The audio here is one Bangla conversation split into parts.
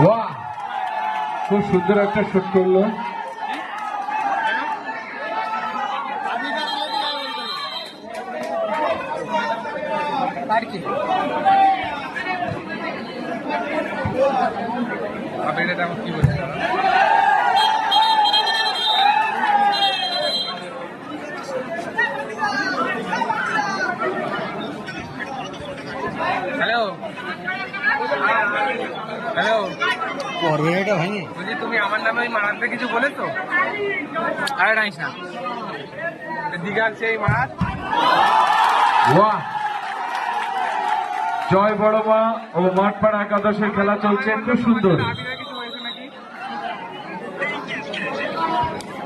বাহ, খুব সুন্দর একটা শট করলো। কি বলছে হ্যালো হ্যালো বলছি তুমি আমার নামে ওই মারাতে কিছু বলেছো? আরে নাইস না দীঘার সেই মারাত। বাহ, জয় বড়মা ও মাঠপাড়া একাদশের খেলা চলছে, খুব সুন্দর।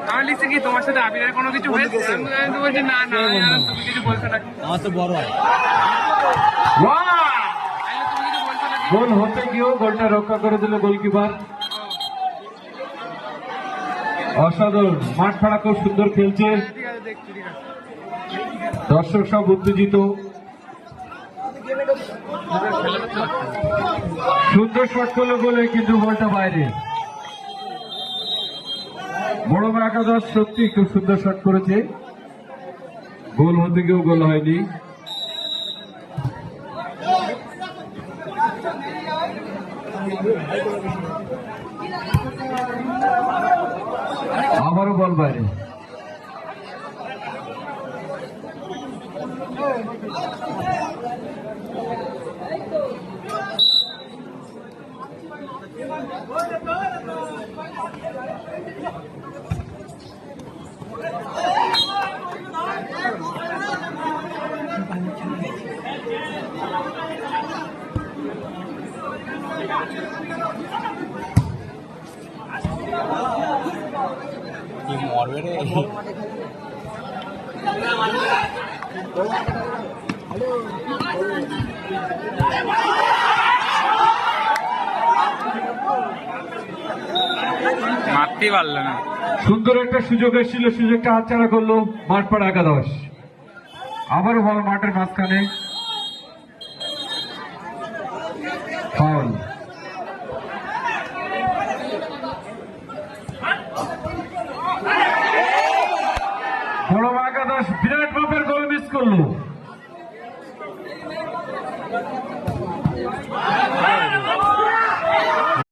আমার লিখছে কি তোমার সাথে আবিরের কোনো কিছু হয়েছে? আমি তো বলছি না না তুমি কিছু বলছো না। আমার তো বড় হয়। গোল হতে গিয়েও গোলটা রক্ষা করে দিল গোলকিপার। অসাধারণ, মাঠপাড়া খুব সুন্দর খেলছে, দর্শক সব উত্তেজিত। সুন্দর শট করলো বলে কিন্তু বলটা বাইরে। বড়মা একাদশ সত্যি খুব সুন্দর শট করেছে, গোল হতে গিয়েও গোল হয়নি। আবারও বল বাইরে। মরবে রে। মারতে পারলো না। সুন্দর একটা সুযোগ এসেছিল, সুযোগটা হাতছাড়া করলো মাঠপাড়া একাদশ। আবারও বল মাঠের মাঝখানে, ফাউল। বড়মা একাদশ বিরাট মাপের গোল মিস করলো।